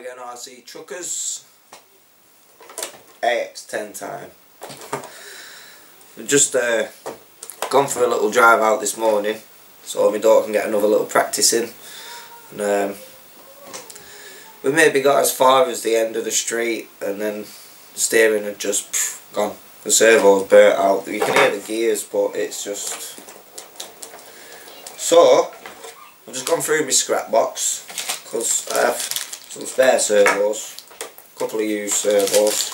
again, RC Truckers. AX10 time. We've just gone for a little drive out this morning so my daughter can get another little practice in. And we maybe got as far as the end of the street and then the steering had just gone. The servo's burnt out. You can hear the gears, but it's just... So I've just gone through my scrap box because I have some spare servos, a couple of used servos.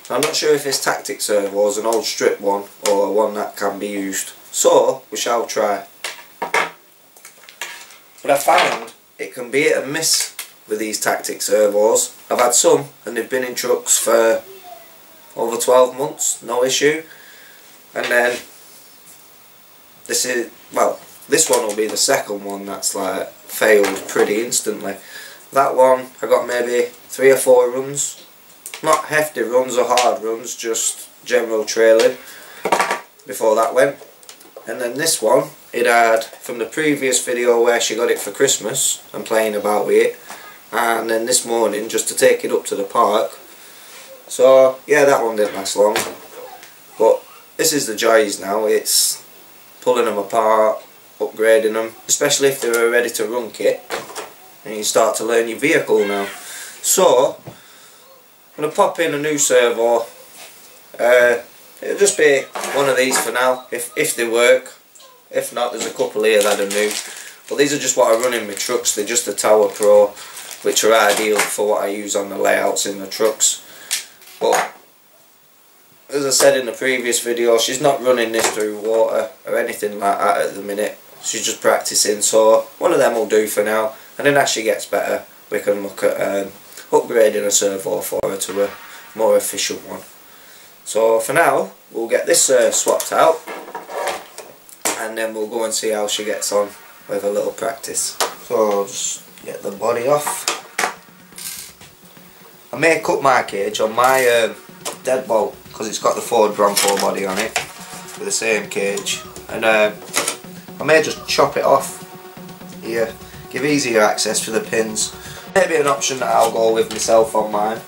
I'm not sure if this tactic servo is an old strip one or one that can be used, so we shall try. But I found it can be hit and miss with these tactic servos. I've had some and they've been in trucks for over 12 months, no issue. And then this one will be the second one that's like failed pretty instantly. That one I got maybe 3 or 4 runs. Not hefty runs or hard runs, just general trailing before that went. And then this one, it had from the previous video where she got it for Christmas and playing about with it, and then this morning just to take it up to the park. So yeah, that one didn't last long, but this is the joys now. It's pulling them apart, upgrading them, especially if they're a ready to run kit and you start to learn your vehicle now. So I'm going to pop in a new servo. It'll just be one of these for now, if they work. If not, there's a couple here that are new. But these are just what I run in my trucks. They're just the Tower Pro, which are ideal for what I use on the layouts in the trucks. But as I said in the previous video, she's not running this through water or anything like that at the minute. She's just practicing, so one of them will do for now. And then as she gets better, we can look at upgrading a servo for her to a more efficient one. So for now we'll get this swapped out and then we'll go and see how she gets on with a little practice. So I'll just get the body off. I may cut my cage on my Deadbolt because it's got the Ford Bronco body on it with the same cage, and I may just chop it off here, give easier access for the pins. Maybe an option that I'll go with myself on mine.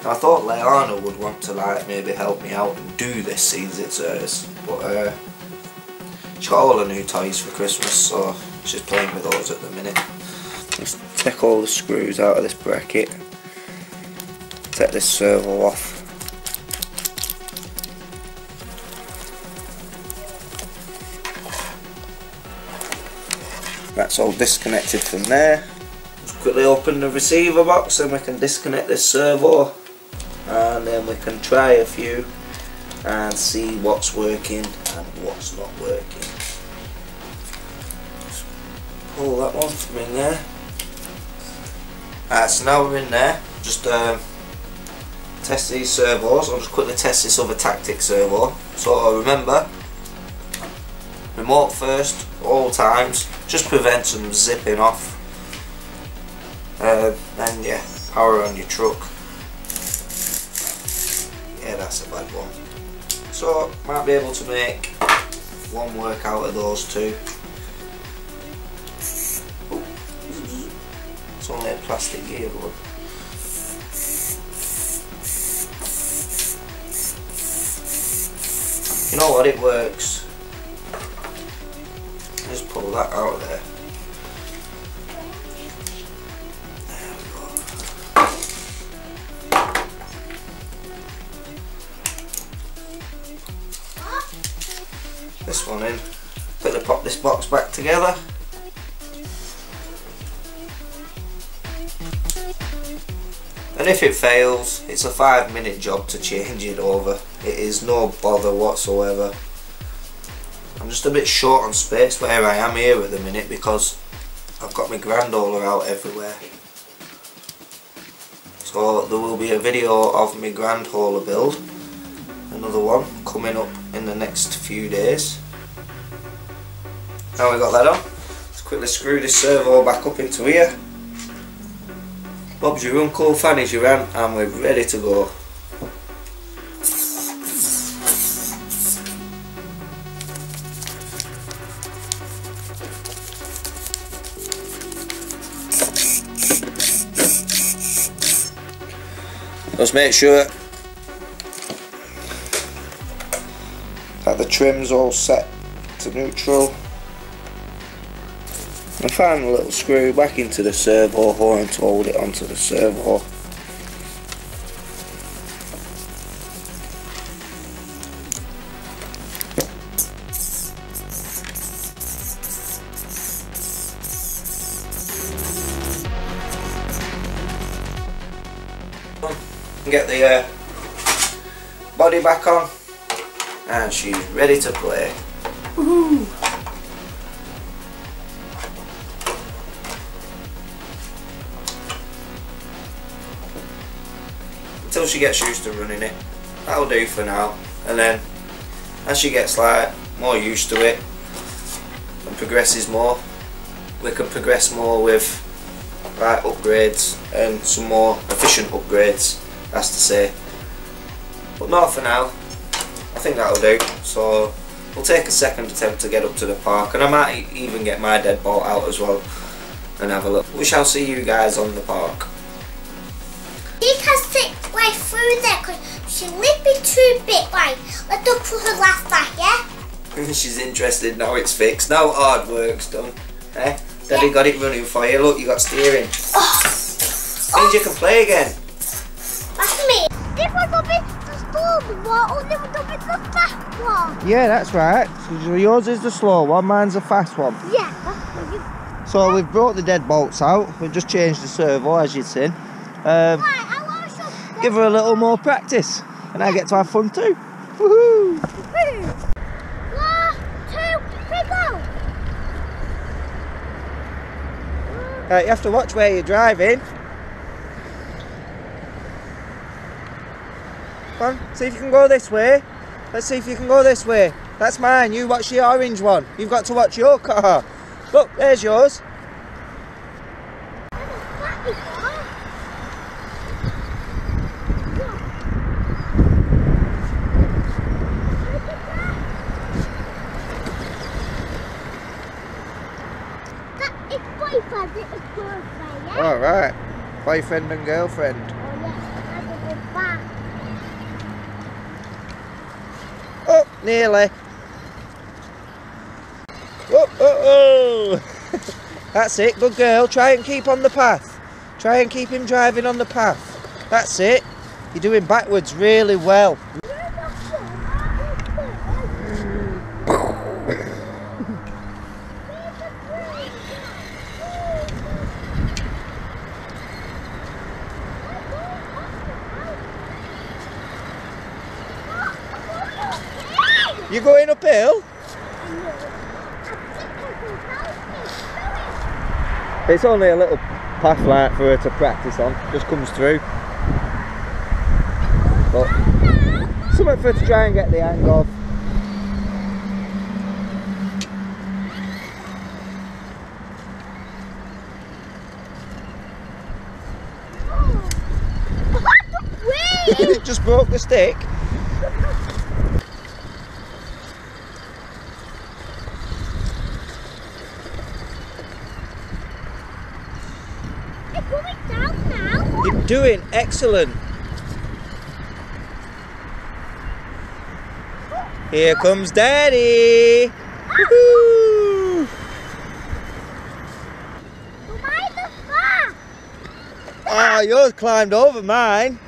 I thought Leyarna would want to like maybe help me out and do this since it's hers, but she got all her new toys for Christmas, so she's playing with those at the minute. Just take all the screws out of this bracket, take this servo off. That's all disconnected from there. Just quickly open the receiver box and we can disconnect this servo, and then we can try a few and see what's working and what's not working. Just pull that one from in there. Alright, so now we're in there. Just test these servos. I'll just quickly test this other tactic servo. So remember, remote first, all times, just prevents them zipping off. And yeah, power on your truck. Yeah, that's a bad one. So might be able to make one work out of those two. It's only a plastic gear one. You know what, it works. Just pull that out of there. There we go. This one in. Quickly pop this box back together. And if it fails, it's a 5-minute job to change it over. It is no bother whatsoever. I'm just a bit short on space where I am here at the minute because I've got my grandola out everywhere. So there will be a video of my grand hauler build, another one coming up in the next few days. Now we got that on, let's quickly screw this servo back up into here. Bob's your uncle, Fanny's your aunt, and we're ready to go. Just make sure that the trim's all set to neutral. And find a little screw back into the servo horn to hold it onto the servo. Get the body back on, and she's ready to play. Woohoo! Until she gets used to running it, that'll do for now. And then as she gets like more used to it and progresses more, we can progress more with like upgrades and some more efficient upgrades, that's to say. But not for now. I think that'll do. So we'll take a second attempt to get up to the park, and I might even get my deadbolt out as well and have a look. We shall see you guys on the park. She can sit way through there because she's a little bit too big. Right, let's do for her last back, yeah? She's interested now it's fixed. Now hard work's done. Eh? Daddy got it running for you. Look, you got steering. Means you can play again. That's me. This one's a bit the slow one, this one's a bit the fast one. Yeah, that's right. So yours is the slow one, mine's the fast one. Yeah, that's what So we've brought the deadbolts out. We've just changed the servo, as you'd seen. Give her a little more practice, and I get to have fun too. Woohoo! 1, 2, 3, go! Right, you have to watch where you're driving. Come on, see if you can go this way. Let's see if you can go this way. That's mine. You watch the orange one. You've got to watch your car. Look, there's yours. Alright, boyfriend and girlfriend. Oh, nearly. Oh, oh, oh. That's it, good girl. Try and keep on the path. Try and keep him driving on the path. That's it. You're doing backwards really well. You going uphill? It's only a little path light for her to practice on, just comes through. But something for her to try and get the hang of. It just broke the stick. You're doing excellent. Here comes Daddy. Woohoo! Oh, yours climbed over mine.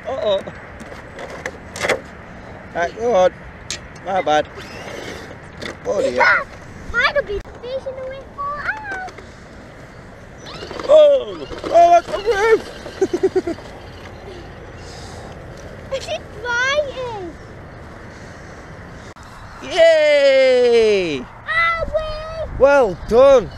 Uh-oh. Right, go on. My bad. Oh dear. Mine'll be facing the way far out. Oh! Oh, that's the roof! It's flying. Yay! Owie! Well done!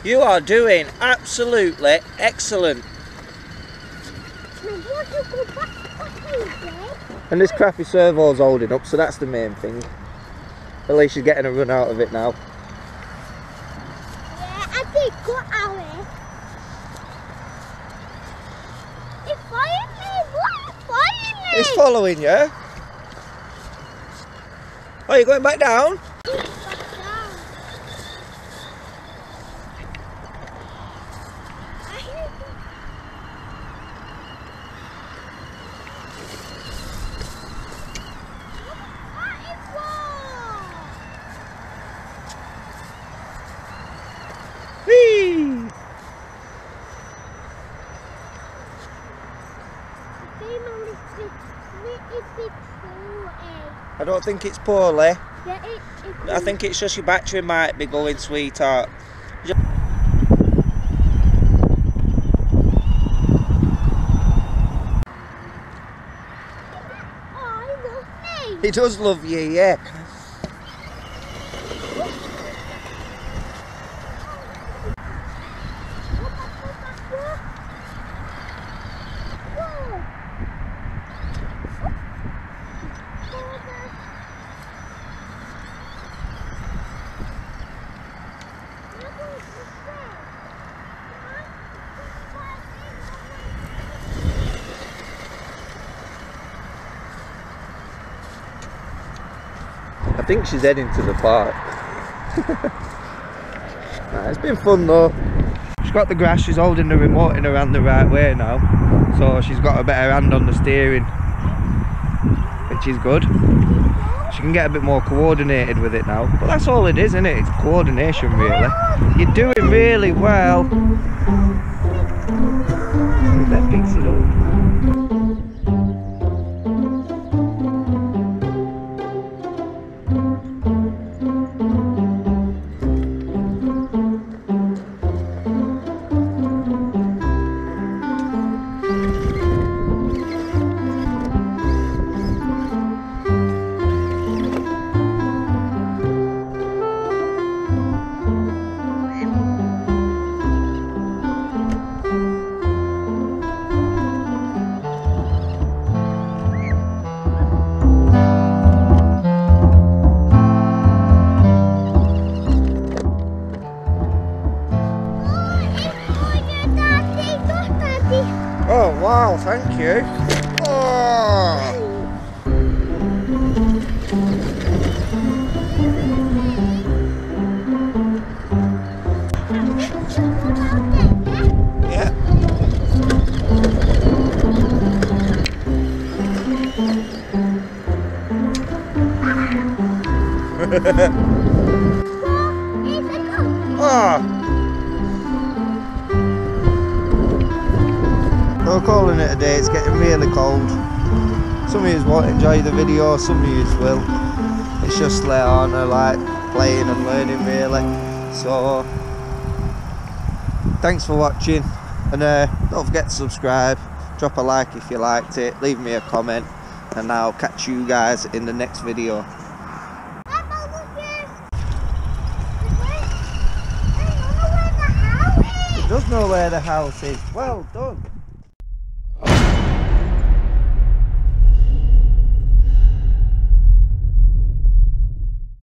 You are doing absolutely excellent. And this crappy servo's holding up, so that's the main thing. At least she's getting a run out of it now. Yeah, I did go out it. It's following me. What's following me? It's following you. Oh, you're going back down? I don't think it's poorly. Yeah, I think it's just your battery might be going, sweetheart. Oh, he loves me. He does love you, yeah. I think she's heading to the park. Nah, it's been fun though. She's got the grass, she's holding the remote in her hand the right way now, so she's got a better hand on the steering, which is good. She can get a bit more coordinated with it now, but that's all it is, isn't it? It's coordination really. You're doing really well. That picks it up. Oh wow, thank you. Oh. Yeah. Oh. We're calling it a day, it's getting really cold. Some of you won't enjoy the video, some of you will. It's just Leyarna, like playing and learning really. So thanks for watching, and don't forget to subscribe, drop a like if you liked it, leave me a comment, and I'll catch you guys in the next video. It does know where the house is. Well done.